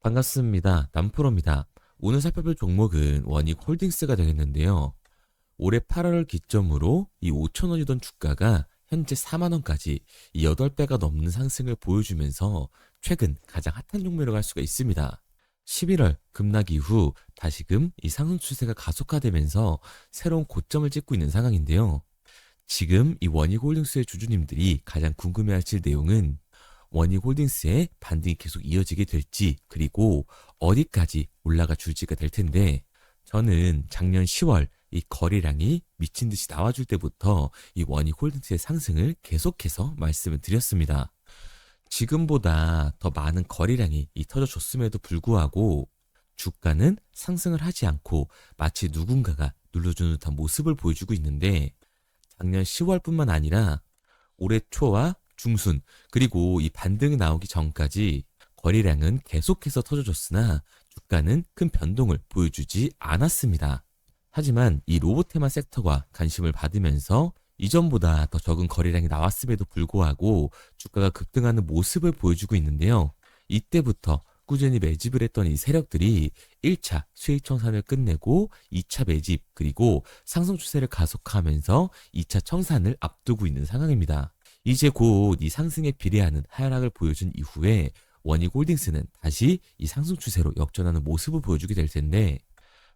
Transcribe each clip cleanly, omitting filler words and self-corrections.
반갑습니다. 남프로입니다. 오늘 살펴볼 종목은 원익홀딩스가 되겠는데요. 올해 8월을 기점으로 이 5,000원이던 주가가 현재 4만원까지 이 8배가 넘는 상승을 보여주면서 최근 가장 핫한 종목이라고 할 수가 있습니다. 11월 급락 이후 다시금 이 상승 추세가 가속화되면서 새로운 고점을 찍고 있는 상황인데요. 지금 이 원익홀딩스의 주주님들이 가장 궁금해하실 내용은 원익홀딩스의 반등이 계속 이어지게 될지, 그리고 어디까지 올라가 줄지가 될 텐데, 저는 작년 10월 이 거래량이 미친 듯이 나와줄 때부터 이 원익홀딩스의 상승을 계속해서 말씀을 드렸습니다. 지금보다 더 많은 거래량이 터져줬음에도 불구하고 주가는 상승을 하지 않고 마치 누군가가 눌러주는 듯한 모습을 보여주고 있는데, 작년 10월뿐만 아니라 올해 초와 중순, 그리고 이 반등이 나오기 전까지 거래량은 계속해서 터져줬으나 주가는 큰 변동을 보여주지 않았습니다. 하지만 이 로봇테마 섹터가 관심을 받으면서 이전보다 더 적은 거래량이 나왔음에도 불구하고 주가가 급등하는 모습을 보여주고 있는데요. 이때부터 꾸준히 매집을 했던 이 세력들이 1차 수익 청산을 끝내고 2차 매집, 그리고 상승 추세를 가속화하면서 2차 청산을 앞두고 있는 상황입니다. 이제 곧 이 상승에 비례하는 하락을 보여준 이후에 원익홀딩스는 다시 이 상승 추세로 역전하는 모습을 보여주게 될 텐데,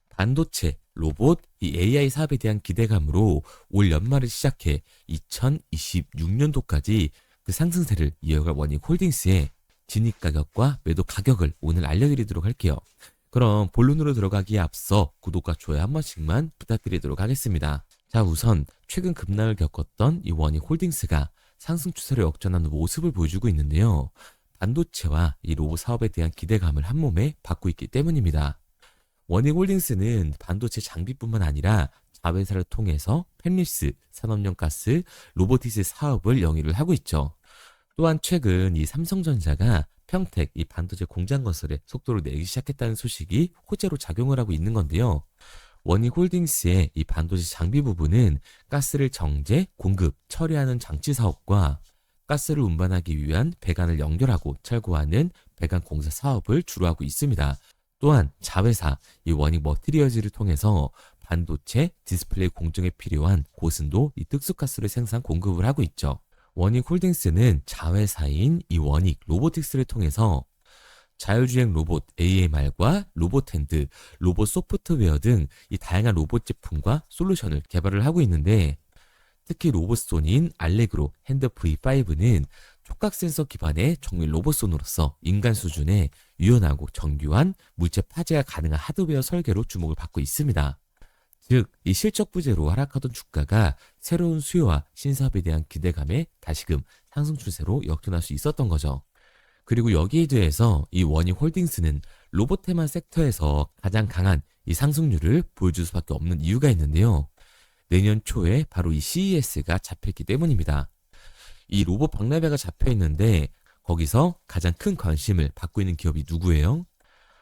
반도체, 로봇, 이 AI 사업에 대한 기대감으로 올 연말을 시작해 2026년도까지 그 상승세를 이어갈 원익홀딩스의 진입 가격과 매도 가격을 오늘 알려드리도록 할게요. 그럼 본론으로 들어가기에 앞서 구독과 좋아요 한 번씩만 부탁드리도록 하겠습니다. 자, 우선 최근 급락을 겪었던 이 원익홀딩스가 상승 추세로 역전하는 모습을 보여주고 있는데요. 반도체와 이 로봇 사업에 대한 기대감을 한몸에 받고 있기 때문입니다. 원익홀딩스는 반도체 장비뿐만 아니라 자회사를 통해서 팹리스, 산업용 가스, 로보티스 사업을 영위를 하고 있죠. 또한 최근 이 삼성전자가 평택 이 반도체 공장 건설에 속도를 내기 시작했다는 소식이 호재로 작용을 하고 있는 건데요. 원익홀딩스의 이 반도체 장비 부분은 가스를 정제, 공급, 처리하는 장치 사업과 가스를 운반하기 위한 배관을 연결하고 철거하는 배관 공사 사업을 주로 하고 있습니다. 또한 자회사 이 원익 머티리얼즈를 통해서 반도체, 디스플레이 공정에 필요한 고순도 이 특수가스를 생산 공급을 하고 있죠. 원익홀딩스는 자회사인 이 원익 로보틱스를 통해서 자율주행 로봇 AMR과 로봇핸드, 로봇 소프트웨어 등 이 다양한 로봇 제품과 솔루션을 개발을 하고 있는데, 특히 로봇손인 알레그로 핸드 V5는 촉각 센서 기반의 정밀 로봇손으로서 인간 수준의 유연하고 정교한 물체 파괴가 가능한 하드웨어 설계로 주목을 받고 있습니다. 즉, 이 실적 부재로 하락하던 주가가 새로운 수요와 신사업에 대한 기대감에 다시금 상승 추세로 역전할 수 있었던 거죠. 그리고 여기에 대해서 이 원익홀딩스는 로봇테마 섹터에서 가장 강한 이 상승률을 보여줄 수밖에 없는 이유가 있는데요. 내년 초에 바로 이 CES가 잡혔기 때문입니다. 이 로봇 박람회가 잡혀 있는데 거기서 가장 큰 관심을 받고 있는 기업이 누구예요?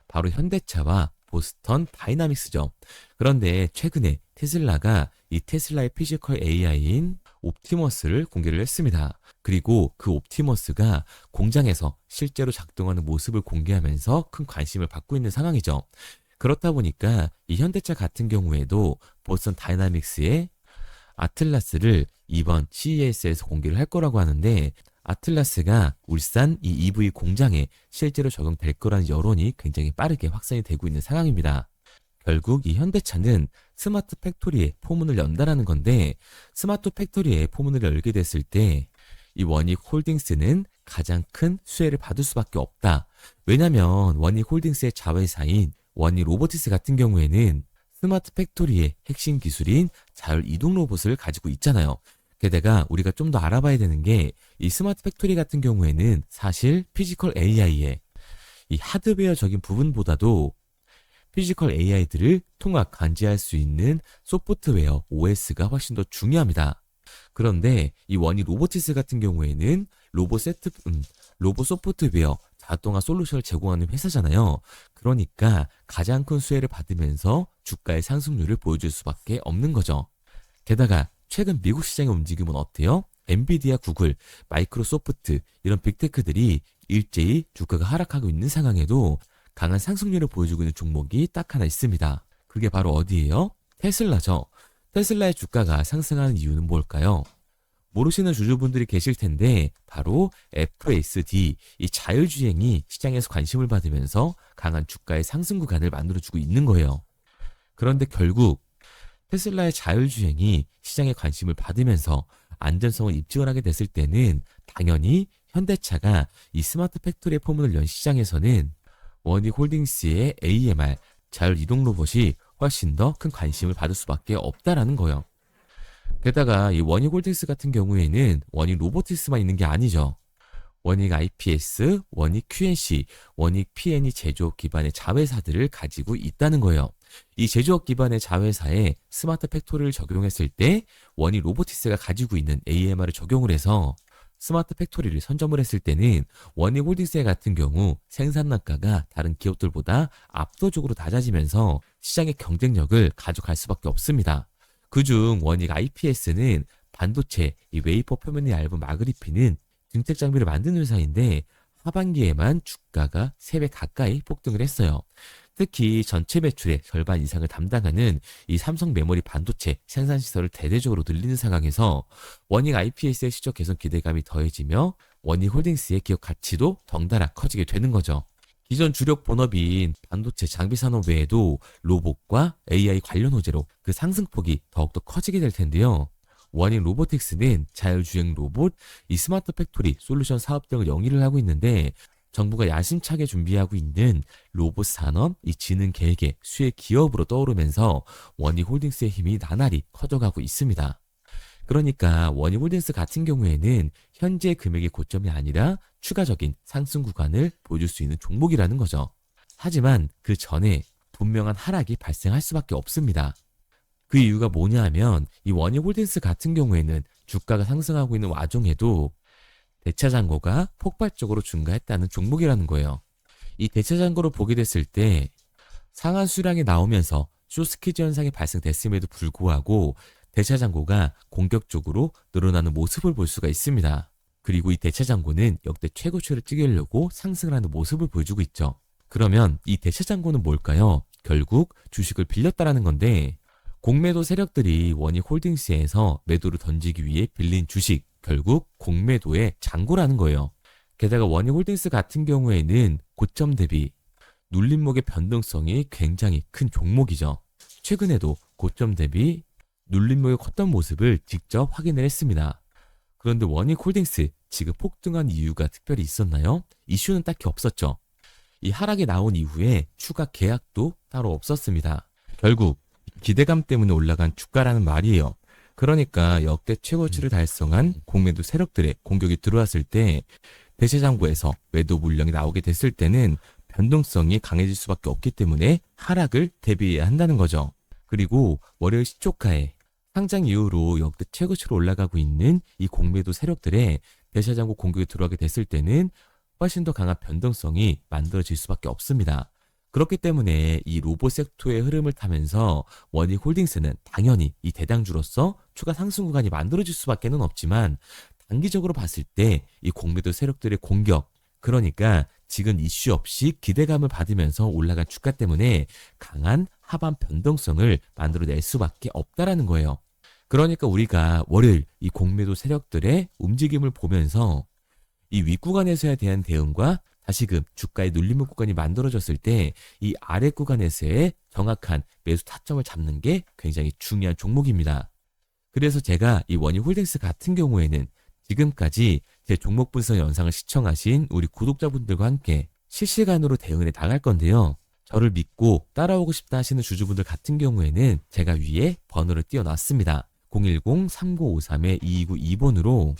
바로 현대차와 보스턴 다이나믹스죠. 그런데 최근에 테슬라가 이 테슬라의 피지컬 AI인 옵티머스를 공개를 했습니다. 그리고 그 옵티머스가 공장에서 실제로 작동하는 모습을 공개하면서 큰 관심을 받고 있는 상황이죠. 그렇다 보니까 이 현대차 같은 경우에도 보스턴 다이나믹스의 아틀라스를 이번 CES에서 공개를 할 거라고 하는데, 아틀라스가 울산 이 EV 공장에 실제로 적용될 거라는 여론이 굉장히 빠르게 확산이 되고 있는 상황입니다. 결국 이 현대차는 스마트 팩토리에 포문을 연다라는 건데, 스마트 팩토리에 포문을 열게 됐을 때 이 원익홀딩스는 가장 큰 수혜를 받을 수밖에 없다. 왜냐면 원익홀딩스의 자회사인 원익로보티스 같은 경우에는 스마트 팩토리의 핵심 기술인 자율 이동 로봇을 가지고 있잖아요. 게다가 우리가 좀 더 알아봐야 되는 게, 이 스마트 팩토리 같은 경우에는 사실 피지컬 AI의 이 하드웨어적인 부분보다도 피지컬 AI들을 통합 감지할 수 있는 소프트웨어 OS가 훨씬 더 중요합니다. 그런데 이 원익 로보티스 같은 경우에는 로봇 소프트웨어 자동화 솔루션을 제공하는 회사잖아요. 그러니까 가장 큰 수혜를 받으면서 주가의 상승률을 보여줄 수밖에 없는 거죠. 게다가 최근 미국 시장의 움직임은 어때요? 엔비디아, 구글, 마이크로소프트 이런 빅테크들이 일제히 주가가 하락하고 있는 상황에도 강한 상승률을 보여주고 있는 종목이 딱 하나 있습니다. 그게 바로 어디예요? 테슬라죠. 테슬라의 주가가 상승하는 이유는 뭘까요? 모르시는 주주분들이 계실 텐데 바로 FSD, 이 자율주행이 시장에서 관심을 받으면서 강한 주가의 상승 구간을 만들어주고 있는 거예요. 그런데 결국 테슬라의 자율주행이 시장에 관심을 받으면서 안전성을 입증을 하게 됐을 때는 당연히 현대차가 이 스마트 팩토리의 포문을 연 시장에서는 원익홀딩스의 AMR, 자율이동 로봇이 훨씬 더 큰 관심을 받을 수밖에 없다라는 거예요. 게다가 이 원익홀딩스 같은 경우에는 원익 로보티스만 있는 게 아니죠. 원익 IPS, 원익 QNC, 원익 PN이 제조업 기반의 자회사들을 가지고 있다는 거예요. 이 제조업 기반의 자회사에 스마트 팩토리를 적용했을 때 원익 로보티스가 가지고 있는 AMR을 적용을 해서 스마트 팩토리를 선점을 했을 때는 원익 홀딩스 같은 경우 생산 단가가 다른 기업들보다 압도적으로 낮아지면서 시장의 경쟁력을 가져갈 수밖에 없습니다. 그중 원익 IPS는 반도체, 이 웨이퍼 표면이 얇은 마그리피는 증택 장비를 만드는 회사인데 하반기에만 주가가 3배 가까이 폭등을 했어요. 특히 전체 매출의 절반 이상을 담당하는 이 삼성 메모리 반도체 생산 시설을 대대적으로 늘리는 상황에서 원익 IPS의 실적 개선 기대감이 더해지며 원익 홀딩스의 기업 가치도 덩달아 커지게 되는 거죠. 기존 주력 본업인 반도체 장비 산업 외에도 로봇과 AI 관련 호재로 그 상승폭이 더욱더 커지게 될 텐데요. 원익 로보틱스는 자율주행 로봇, 이 스마트 팩토리 솔루션 사업 등을 영위를 하고 있는데 정부가 야심차게 준비하고 있는 로봇 산업, 이 지능 계획의 수혜 기업으로 떠오르면서 원익 홀딩스의 힘이 나날이 커져가고 있습니다. 그러니까 원익 홀딩스 같은 경우에는 현재 금액의 고점이 아니라 추가적인 상승 구간을 보여줄 수 있는 종목이라는 거죠. 하지만 그 전에 분명한 하락이 발생할 수밖에 없습니다. 그 이유가 뭐냐 하면 이 원익 홀딩스 같은 경우에는 주가가 상승하고 있는 와중에도 대차 잔고가 폭발적으로 증가했다는 종목이라는 거예요. 이 대차 잔고를 보게 됐을 때 상한 수량이 나오면서 쇼스퀴즈 현상이 발생됐음에도 불구하고 대차 잔고가 공격적으로 늘어나는 모습을 볼 수가 있습니다. 그리고 이 대차 잔고는 역대 최고치를 찍으려고 상승을 하는 모습을 보여주고 있죠. 그러면 이 대차 잔고는 뭘까요? 결국 주식을 빌렸다라는 건데 공매도 세력들이 원익 홀딩스에서 매도를 던지기 위해 빌린 주식, 결국 공매도의 잔고라는 거예요. 게다가 원익 홀딩스 같은 경우에는 고점 대비 눌림목의 변동성이 굉장히 큰 종목이죠. 최근에도 고점 대비 눌림목이 컸던 모습을 직접 확인을 했습니다. 그런데 원익 홀딩스 지금 폭등한 이유가 특별히 있었나요? 이슈는 딱히 없었죠. 이 하락이 나온 이후에 추가 계약도 따로 없었습니다. 결국 기대감 때문에 올라간 주가라는 말이에요. 그러니까 역대 최고치를 달성한 공매도 세력들의 공격이 들어왔을 때 대체장고에서 매도 물량이 나오게 됐을 때는 변동성이 강해질 수밖에 없기 때문에 하락을 대비해야 한다는 거죠. 그리고 월요일 시초가에 상장 이후로 역대 최고치로 올라가고 있는 이 공매도 세력들의 대차장고 공격이 들어가게 됐을 때는 훨씬 더 강한 변동성이 만들어질 수밖에 없습니다. 그렇기 때문에 이 로봇 섹터의 흐름을 타면서 원익 홀딩스는 당연히 이 대당주로서 추가 상승 구간이 만들어질 수밖에 없지만 단기적으로 봤을 때 이 공매도 세력들의 공격, 그러니까 지금 이슈 없이 기대감을 받으면서 올라간 주가 때문에 강한 하반 변동성을 만들어낼 수밖에 없다라는 거예요. 그러니까 우리가 월요일 이 공매도 세력들의 움직임을 보면서 이 윗구간에서에 대한 대응과 다시금 주가의 눌림목 구간이 만들어졌을 때 이 아래 구간에서의 정확한 매수 타점을 잡는 게 굉장히 중요한 종목입니다. 그래서 제가 이 원익 홀딩스 같은 경우에는 지금까지 제 종목 분석 영상을 시청하신 우리 구독자분들과 함께 실시간으로 대응해 나갈 건데요. 저를 믿고 따라오고 싶다 하시는 주주분들 같은 경우에는 제가 위에 번호를 띄워놨습니다. 010-3953-2292번으로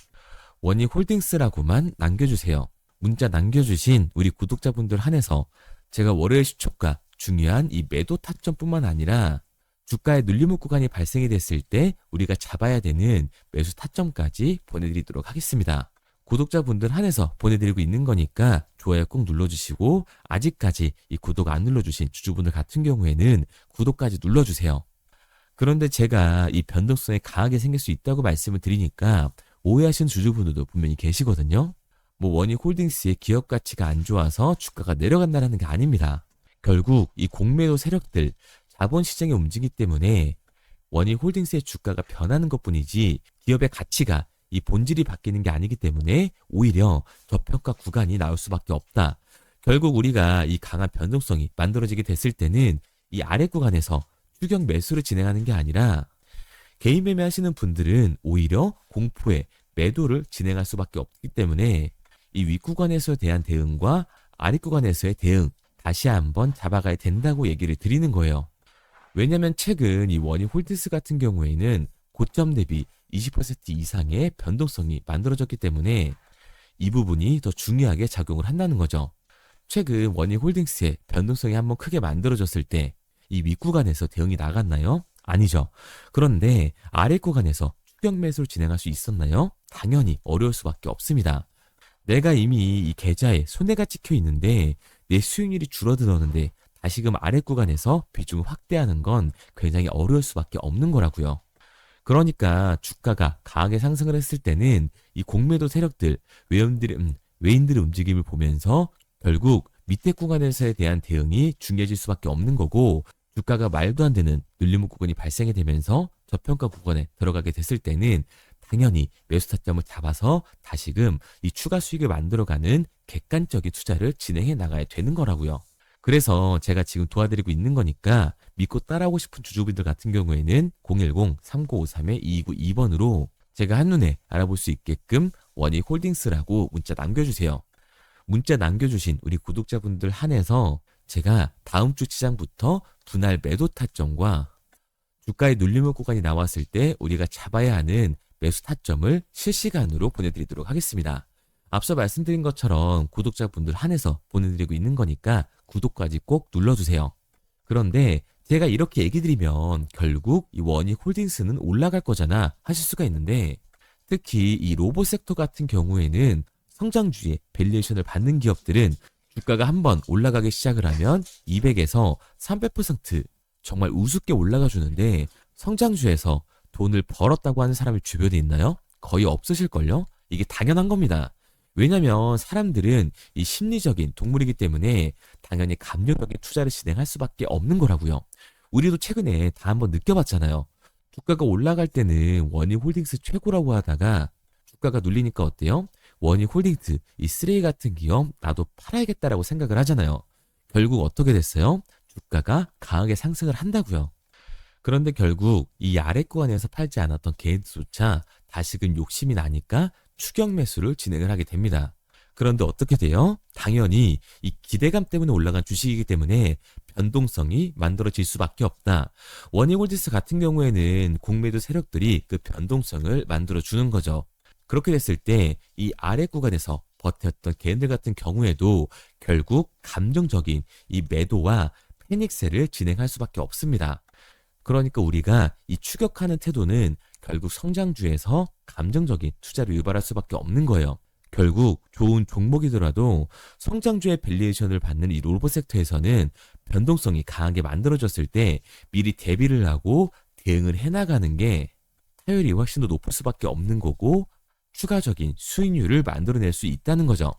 원익 홀딩스라고만 남겨주세요. 문자 남겨주신 우리 구독자분들 한해서 제가 월요일 시초가 중요한 이 매도 타점뿐만 아니라 주가의 눌림목 구간이 발생이 됐을 때 우리가 잡아야 되는 매수 타점까지 보내드리도록 하겠습니다. 구독자분들 한해서 보내드리고 있는 거니까 좋아요 꼭 눌러주시고 아직까지 이 구독 안 눌러주신 주주분들 같은 경우에는 구독까지 눌러주세요. 그런데 제가 이 변동성이 강하게 생길 수 있다고 말씀을 드리니까 오해하시는 주주분들도 분명히 계시거든요. 원익 홀딩스의 기업 가치가 안 좋아서 주가가 내려간다는 게 아닙니다. 결국 이 공매도 세력들, 자본시장의 움직이기 때문에 원희홀딩스의 주가가 변하는 것뿐이지 기업의 가치가 이 본질이 바뀌는 게 아니기 때문에 오히려 저평가 구간이 나올 수밖에 없다. 결국 우리가 이 강한 변동성이 만들어지게 됐을 때는 이 아래 구간에서 추격 매수를 진행하는 게 아니라 개인 매매하시는 분들은 오히려 공포에 매도를 진행할 수밖에 없기 때문에 이 윗구간에서에 대한 대응과 아랫구간에서의 대응 다시 한번 잡아가야 된다고 얘기를 드리는 거예요. 왜냐면 최근 이 원희홀딩스 같은 경우에는 고점 대비 20% 이상의 변동성이 만들어졌기 때문에 이 부분이 더 중요하게 작용을 한다는 거죠. 최근 원희홀딩스의 변동성이 한번 크게 만들어졌을 때 이 윗구간에서 대응이 나갔나요? 아니죠. 그런데 아랫구간에서 추격 매수를 진행할 수 있었나요? 당연히 어려울 수밖에 없습니다. 내가 이미 이 계좌에 손해가 찍혀 있는데 내 수익률이 줄어들었는데 다시금 아랫구간에서 비중을 확대하는 건 굉장히 어려울 수밖에 없는 거라고요. 그러니까 주가가 강하게 상승을 했을 때는 이 공매도 세력들, 외인들의 움직임을 보면서 결국 밑에 구간에서에 대한 대응이 중요해질 수밖에 없는 거고, 주가가 말도 안 되는 눌림목 구간이 발생이 되면서 저평가 구간에 들어가게 됐을 때는 당연히 매수 타점을 잡아서 다시금 이 추가 수익을 만들어가는 객관적인 투자를 진행해 나가야 되는 거라고요. 그래서 제가 지금 도와드리고 있는 거니까 믿고 따라오고 싶은 주주분들 같은 경우에는 010-3953-2292번으로 제가 한눈에 알아볼 수 있게끔 원희홀딩스라고 문자 남겨주세요. 문자 남겨주신 우리 구독자분들 한해서 제가 다음 주 시장부터 분할 매도 타점과 주가의 눌림목 구간이 나왔을 때 우리가 잡아야 하는 매수 타점을 실시간으로 보내드리도록 하겠습니다. 앞서 말씀드린 것처럼 구독자분들 한해서 보내드리고 있는 거니까 구독까지 꼭 눌러주세요. 그런데 제가 이렇게 얘기 드리면 결국 이 원희홀딩스는 올라갈 거잖아 하실 수가 있는데, 특히 이 로봇 섹터 같은 경우에는 성장주의 밸류에이션을 받는 기업들은 주가가 한번 올라가기 시작을 하면 200에서 300% 정말 우습게 올라가 주는데, 성장주에서 돈을 벌었다고 하는 사람이 주변에 있나요? 거의 없으실걸요? 이게 당연한 겁니다. 왜냐면 사람들은 이 심리적인 동물이기 때문에 당연히 감정적인 투자를 진행할 수밖에 없는 거라고요. 우리도 최근에 다 한번 느껴봤잖아요. 주가가 올라갈 때는 원희홀딩스 최고라고 하다가 주가가 눌리니까 어때요? 원희홀딩스 이 쓰레기 같은 기업 나도 팔아야겠다라고 생각을 하잖아요. 결국 어떻게 됐어요? 주가가 강하게 상승을 한다고요. 그런데 결국 이 아래 구간에서 팔지 않았던 개인조차 다시금 욕심이 나니까 추격 매수를 진행을 하게 됩니다. 그런데 어떻게 돼요? 당연히 이 기대감 때문에 올라간 주식이기 때문에 변동성이 만들어질 수밖에 없다. 원희홀딩스 같은 경우에는 공매도 세력들이 그 변동성을 만들어주는 거죠. 그렇게 됐을 때 이 아래 구간에서 버텼던 개인들 같은 경우에도 결국 감정적인 이 매도와 패닉세를 진행할 수밖에 없습니다. 그러니까 우리가 이 추격하는 태도는 결국 성장주에서 감정적인 투자를 유발할 수밖에 없는 거예요. 결국 좋은 종목이더라도 성장주의 밸류에이션을 받는 이 로봇 섹터에서는 변동성이 강하게 만들어졌을 때 미리 대비를 하고 대응을 해나가는 게 타율이 훨씬 더 높을 수밖에 없는 거고, 추가적인 수익률을 만들어낼 수 있다는 거죠.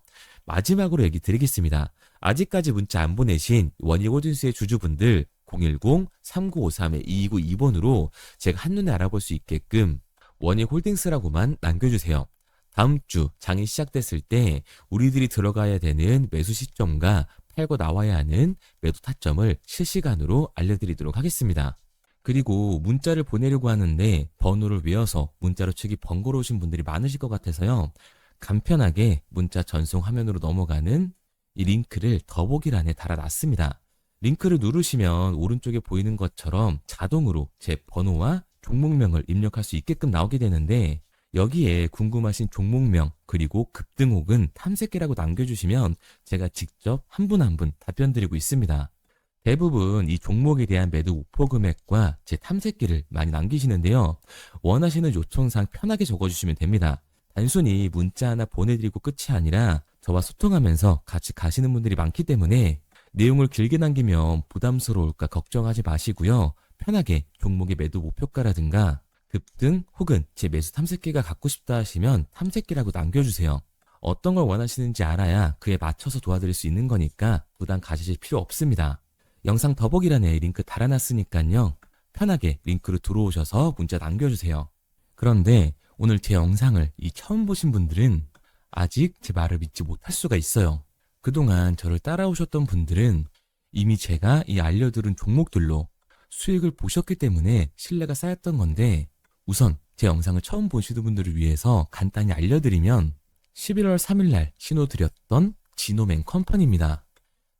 마지막으로 얘기 드리겠습니다. 아직까지 문자 안 보내신 원희홀딩스의 주주분들 010-3953-2292번으로 제가 한눈에 알아볼 수 있게끔 원희홀딩스라고만 남겨주세요. 다음 주 장이 시작됐을 때 우리들이 들어가야 되는 매수 시점과 팔고 나와야 하는 매도 타점을 실시간으로 알려드리도록 하겠습니다. 그리고 문자를 보내려고 하는데 번호를 외워서 문자로 치기 번거로우신 분들이 많으실 것 같아서요. 간편하게 문자 전송 화면으로 넘어가는 이 링크를 더보기란에 달아놨습니다. 링크를 누르시면 오른쪽에 보이는 것처럼 자동으로 제 번호와 종목명을 입력할 수 있게끔 나오게 되는데, 여기에 궁금하신 종목명 그리고 급등 혹은 탐색기라고 남겨주시면 제가 직접 한 분 한 분 답변 드리고 있습니다. 대부분 이 종목에 대한 매도 목표 금액과 제 탐색기를 많이 남기시는데요. 원하시는 요청사항 편하게 적어주시면 됩니다. 단순히 문자 하나 보내드리고 끝이 아니라 저와 소통하면서 같이 가시는 분들이 많기 때문에 내용을 길게 남기면 부담스러울까 걱정하지 마시고요. 편하게 종목의 매도 목표가라든가 급등 혹은 제 매수 탐색기가 갖고 싶다 하시면 탐색기라고 남겨주세요. 어떤 걸 원하시는지 알아야 그에 맞춰서 도와드릴 수 있는 거니까 부담 가지실 필요 없습니다. 영상 더보기란에 링크 달아놨으니까요. 편하게 링크로 들어오셔서 문자 남겨주세요. 그런데 오늘 제 영상을 처음 보신 분들은 아직 제 말을 믿지 못할 수가 있어요. 그동안 저를 따라오셨던 분들은 이미 제가 알려드린 종목들로 수익을 보셨기 때문에 신뢰가 쌓였던 건데, 우선 제 영상을 처음 보시는 분들을 위해서 간단히 알려드리면 11월 3일날 신호드렸던 지노맨 컴퍼니입니다.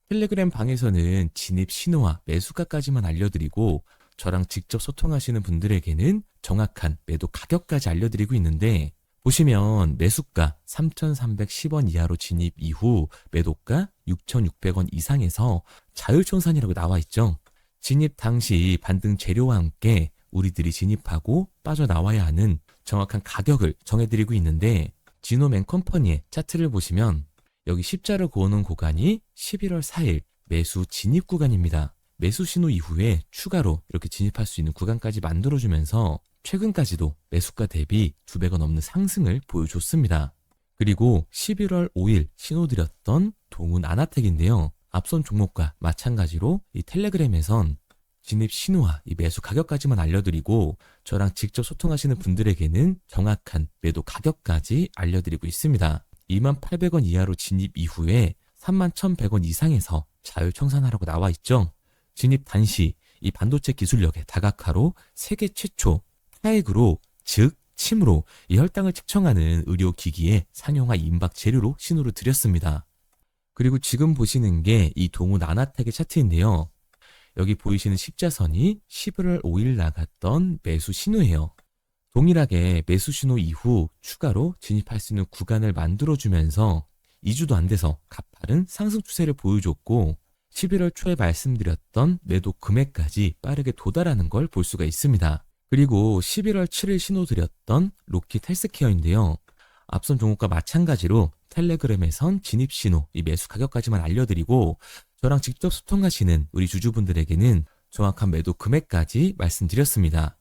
텔레그램 방에서는 진입 신호와 매수가까지만 알려드리고 저랑 직접 소통하시는 분들에게는 정확한 매도 가격까지 알려드리고 있는데, 보시면 매수가 3,310원 이하로 진입 이후 매도가 6,600원 이상에서 자율청산이라고 나와 있죠. 진입 당시 반등 재료와 함께 우리들이 진입하고 빠져나와야 하는 정확한 가격을 정해드리고 있는데, 지노맨 컴퍼니의 차트를 보시면 여기 십자를 그어놓은 구간이 11월 4일 매수 진입 구간입니다. 매수 신호 이후에 추가로 이렇게 진입할 수 있는 구간까지 만들어주면서 최근까지도 매수가 대비 2배가 넘는 상승을 보여줬습니다. 그리고 11월 5일 신호드렸던 동훈 아나텍인데요. 앞선 종목과 마찬가지로 이 텔레그램에선 진입 신호와 이 매수 가격까지만 알려드리고 저랑 직접 소통하시는 분들에게는 정확한 매도 가격까지 알려드리고 있습니다. 28,000원 이하로 진입 이후에 31,100원 이상에서 자율청산하라고 나와 있죠. 진입 단시 이 반도체 기술력의 다각화로 세계 최초 타액으로, 즉 침으로 이 혈당을 측정하는 의료기기의 상용화 임박 재료로 신호를 드렸습니다. 그리고 지금 보시는 게 이 동훈 아나텍의 차트인데요. 여기 보이시는 십자선이 11월 5일 나갔던 매수 신호예요. 동일하게 매수 신호 이후 추가로 진입할 수 있는 구간을 만들어주면서 2주도 안 돼서 가파른 상승 추세를 보여줬고 11월 초에 말씀드렸던 매도 금액까지 빠르게 도달하는 걸 볼 수가 있습니다. 그리고 11월 7일 신호드렸던 로킷 헬스케어인데요. 앞선 종목과 마찬가지로 텔레그램에선 진입 신호, 이 매수 가격까지만 알려드리고 저랑 직접 소통하시는 우리 주주분들에게는 정확한 매도 금액까지 말씀드렸습니다.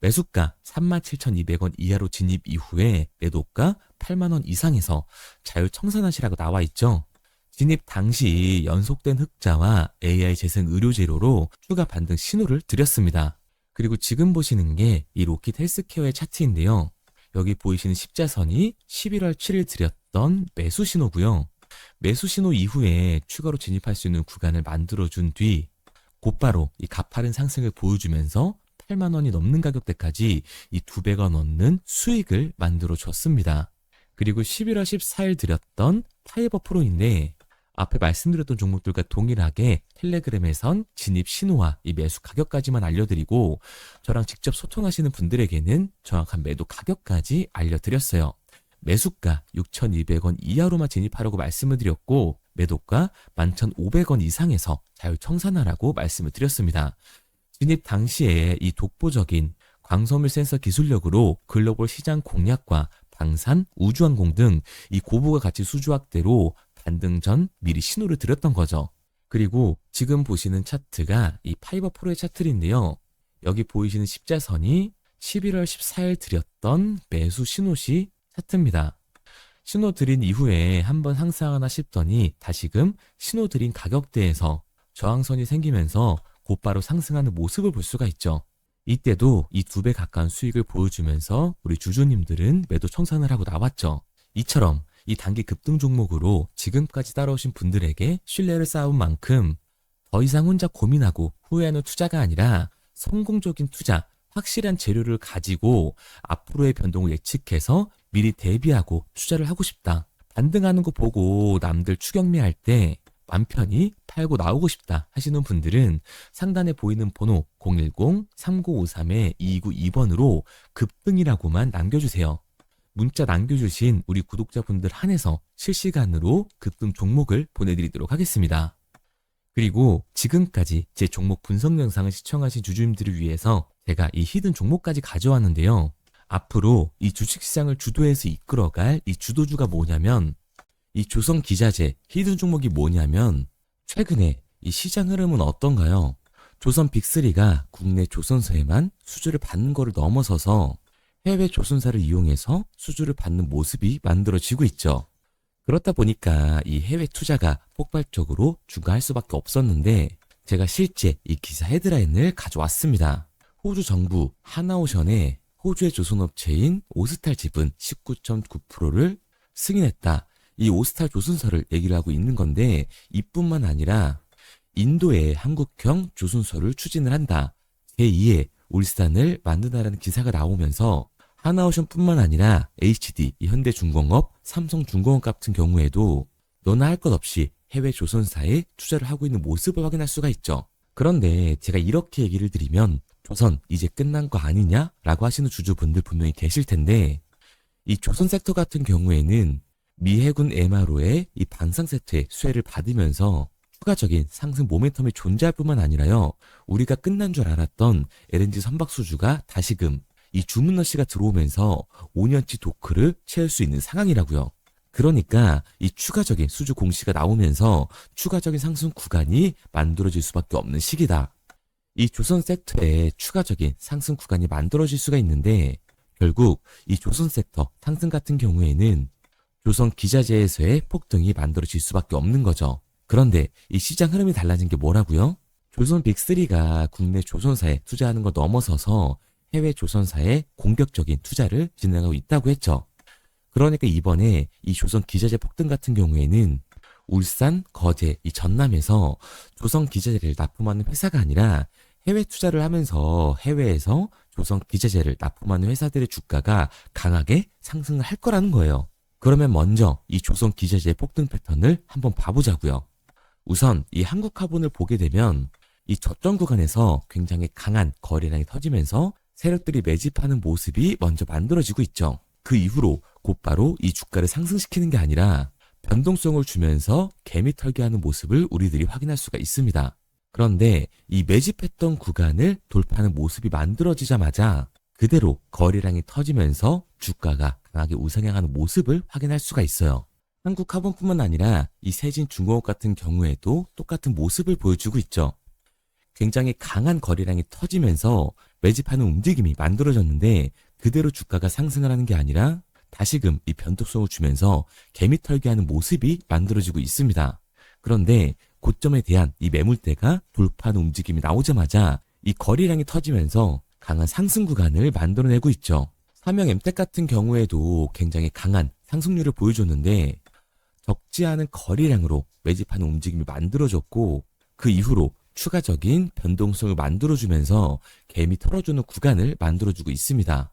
매수가 37,200원 이하로 진입 이후에 매도가 8만원 이상에서 자율청산하시라고 나와 있죠. 진입 당시 연속된 흑자와 AI 재생 의료 재료로 추가 반등 신호를 드렸습니다. 그리고 지금 보시는 게 이 로킷 헬스케어의 차트인데요. 여기 보이시는 십자선이 11월 7일 드렸던 매수 신호고요. 매수 신호 이후에 추가로 진입할 수 있는 구간을 만들어준 뒤 곧바로 이 가파른 상승을 보여주면서 8만 원이 넘는 가격대까지 이 2배가 넘는 수익을 만들어 줬습니다. 그리고 11월 14일 드렸던 파이버 프로인데 앞에 말씀드렸던 종목들과 동일하게 텔레그램에선 진입 신호와 이 매수 가격까지만 알려드리고 저랑 직접 소통하시는 분들에게는 정확한 매도 가격까지 알려드렸어요. 매수가 6,200원 이하로만 진입하라고 말씀을 드렸고 매도가 11,500원 이상에서 자율청산하라고 말씀을 드렸습니다. 진입 당시에 이 독보적인 광섬유 센서 기술력으로 글로벌 시장 공략과 방산, 우주항공 등 이 고부가 가치 수주 확대로 반등 전 미리 신호를 드렸던 거죠. 그리고 지금 보시는 차트가 이 파이버 프로의 차트인데요. 여기 보이시는 십자선이 11월 14일 드렸던 매수 신호시 차트입니다. 신호 드린 이후에 한번 상승하나 싶더니 다시금 신호 드린 가격대에서 저항선이 생기면서 곧바로 상승하는 모습을 볼 수가 있죠. 이때도 이 2배 가까운 수익을 보여주면서 우리 주주님들은 매도 청산을 하고 나왔죠. 이처럼 이 단기 급등 종목으로 지금까지 따라오신 분들에게 신뢰를 쌓은 만큼 더 이상 혼자 고민하고 후회하는 투자가 아니라 성공적인 투자, 확실한 재료를 가지고 앞으로의 변동을 예측해서 미리 대비하고 투자를 하고 싶다. 반등하는 거 보고 남들 추격매할 때 맘 편히 팔고 나오고 싶다 하시는 분들은 상단에 보이는 번호 010-3953-2292번으로 급등이라고만 남겨주세요. 문자 남겨주신 우리 구독자분들 한해서 실시간으로 급등 종목을 보내드리도록 하겠습니다. 그리고 지금까지 제 종목 분석 영상을 시청하신 주주님들을 위해서 제가 이 히든 종목까지 가져왔는데요. 앞으로 이 주식시장을 주도해서 이끌어갈 이 주도주가 뭐냐면 이 조선기자재 히든 종목이 뭐냐면 최근에 이 시장 흐름은 어떤가요? 조선 빅3가 국내 조선사에만 수주를 받는 거를 넘어서서 해외 조선사를 이용해서 수주를 받는 모습이 만들어지고 있죠. 그렇다 보니까 이 해외 투자가 폭발적으로 증가할 수밖에 없었는데 제가 실제 이 기사 헤드라인을 가져왔습니다. 호주 정부 하나오션에 호주의 조선업체인 오스탈 지분 19.9%를 승인했다. 이 오스탈 조선사를 얘기를 하고 있는 건데 이뿐만 아니라 인도의 한국형 조선소를 추진을 한다. 제2의 울산을 만든다라는 기사가 나오면서 하나오션뿐만 아니라 HD, 현대중공업, 삼성중공업 같은 경우에도 너나 할 것 없이 해외 조선사에 투자를 하고 있는 모습을 확인할 수가 있죠. 그런데 제가 이렇게 얘기를 드리면 조선 이제 끝난 거 아니냐라고 하시는 주주분들 분명히 계실 텐데 이 조선 섹터 같은 경우에는 미 해군 MRO의 이 방산 세트의 수혜를 받으면서 추가적인 상승 모멘텀이 존재할 뿐만 아니라요. 우리가 끝난 줄 알았던 LNG 선박 수주가 다시금 이 주문러시가 들어오면서 5년치 도크를 채울 수 있는 상황이라고요. 그러니까 이 추가적인 수주 공시가 나오면서 추가적인 상승 구간이 만들어질 수밖에 없는 시기다. 이 조선 섹터에 추가적인 상승 구간이 만들어질 수가 있는데 결국 이 조선 섹터 상승 같은 경우에는 조선 기자재에서의 폭등이 만들어질 수밖에 없는 거죠. 그런데 이 시장 흐름이 달라진 게 뭐라고요? 조선 빅3가 국내 조선사에 투자하는 거 넘어서서 해외 조선사에 공격적인 투자를 진행하고 있다고 했죠. 그러니까 이번에 이 조선 기자재 폭등 같은 경우에는 울산, 거제, 이 전남에서 조선 기자재를 납품하는 회사가 아니라 해외 투자를 하면서 해외에서 조선 기자재를 납품하는 회사들의 주가가 강하게 상승을 할 거라는 거예요. 그러면 먼저 이 조선 기자재의 폭등 패턴을 한번 봐보자고요. 우선 이 한국화본을 보게 되면 이 저점 구간에서 굉장히 강한 거래량이 터지면서 세력들이 매집하는 모습이 먼저 만들어지고 있죠. 그 이후로 곧바로 이 주가를 상승시키는 게 아니라 변동성을 주면서 개미 털기하는 모습을 우리들이 확인할 수가 있습니다. 그런데 이 매집했던 구간을 돌파하는 모습이 만들어지자마자 그대로 거래량이 터지면서 주가가 강하게 우상향하는 모습을 확인할 수가 있어요. 한국화본뿐만 아니라 이 세진중공업 같은 경우에도 똑같은 모습을 보여주고 있죠. 굉장히 강한 거래량이 터지면서 매집하는 움직임이 만들어졌는데 그대로 주가가 상승을 하는 게 아니라 다시금 이 변동성을 주면서 개미 털기하는 모습이 만들어지고 있습니다. 그런데 고점에 대한 이 매물대가 돌파하는 움직임이 나오자마자 이 거래량이 터지면서 강한 상승 구간을 만들어내고 있죠. 삼형 엠텍 같은 경우에도 굉장히 강한 상승률을 보여줬는데 적지 않은 거래량으로 매집하는 움직임이 만들어졌고 그 이후로 추가적인 변동성을 만들어주면서 개미 털어주는 구간을 만들어주고 있습니다.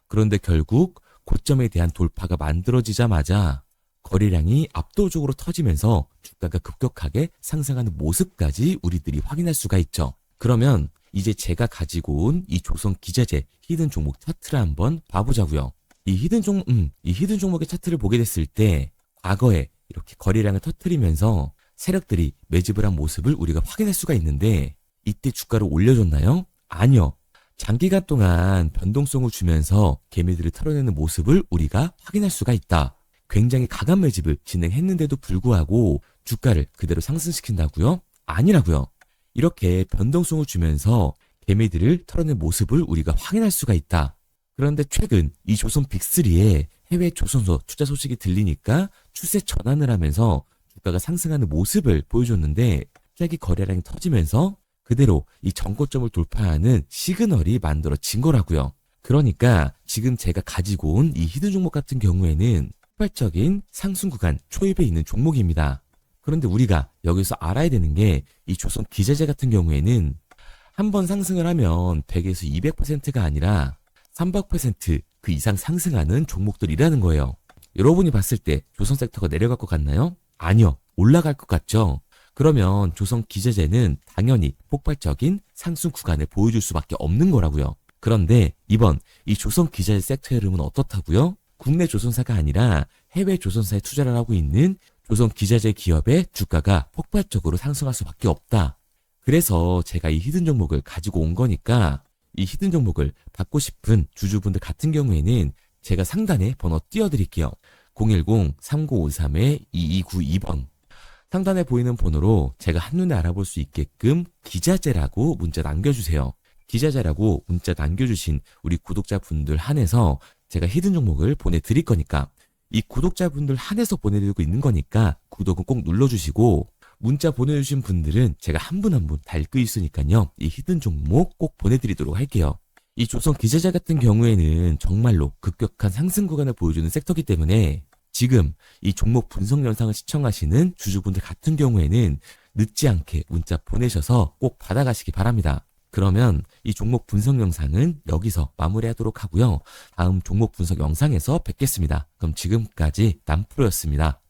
그런데 결국 고점에 대한 돌파가 만들어지자마자 거래량이 압도적으로 터지면서 주가가 급격하게 상승하는 모습까지 우리들이 확인할 수가 있죠. 그러면 이제 제가 가지고 온 이 조선 기자재 히든 종목 차트를 한번 봐보자고요. 이 히든 종목의 차트를 보게 됐을 때 과거에 이렇게 거래량을 터뜨리면서 세력들이 매집을 한 모습을 우리가 확인할 수가 있는데 이때 주가를 올려줬나요? 아니요. 장기간 동안 변동성을 주면서 개미들을 털어내는 모습을 우리가 확인할 수가 있다. 굉장히 강한 매집을 진행했는데도 불구하고 주가를 그대로 상승시킨다고요? 아니라고요. 이렇게 변동성을 주면서 개미들을 털어낸 모습을 우리가 확인할 수가 있다. 그런데 최근 이 조선 빅3의 해외 조선소 투자 소식이 들리니까 추세 전환을 하면서 주가가 상승하는 모습을 보여줬는데 갑자기 거래량이 터지면서 그대로 이 전고점을 돌파하는 시그널이 만들어진 거라고요. 그러니까 지금 제가 가지고 온 이 히든 종목 같은 경우에는 폭발적인 상승 구간 초입에 있는 종목입니다. 그런데 우리가 여기서 알아야 되는 게 이 조선 기자재 같은 경우에는 한번 상승을 하면 100에서 200%가 아니라 300% 그 이상 상승하는 종목들이라는 거예요. 여러분이 봤을 때 조선 섹터가 내려갈 것 같나요? 아니요. 올라갈 것 같죠? 그러면 조선 기자재는 당연히 폭발적인 상승 구간을 보여줄 수밖에 없는 거라고요. 그런데 이번 이 조선 기자재 섹터 흐름은 어떻다고요? 국내 조선사가 아니라 해외 조선사에 투자를 하고 있는 조선 기자재 기업의 주가가 폭발적으로 상승할 수밖에 없다. 그래서 제가 이 히든 종목을 가지고 온 거니까 이 히든 종목을 받고 싶은 주주분들 같은 경우에는 제가 상단에 번호 띄워드릴게요. 010-3953-2292번 상단에 보이는 번호로 제가 한눈에 알아볼 수 있게끔 기자재라고 문자 남겨주세요. 기자재라고 문자 남겨주신 우리 구독자분들 한해서 제가 히든 종목을 보내드릴 거니까 이 구독자분들 한해서 보내드리고 있는 거니까 구독은 꼭 눌러주시고 문자 보내주신 분들은 제가 한 분 한 분 다 읽고 있으니까요. 이 히든 종목 꼭 보내드리도록 할게요. 이 조선 기재자 같은 경우에는 정말로 급격한 상승 구간을 보여주는 섹터이기 때문에 지금 이 종목 분석 영상을 시청하시는 주주분들 같은 경우에는 늦지 않게 문자 보내셔서 꼭 받아가시기 바랍니다. 그러면 이 종목 분석 영상은 여기서 마무리하도록 하고요. 다음 종목 분석 영상에서 뵙겠습니다. 그럼 지금까지 남프로였습니다.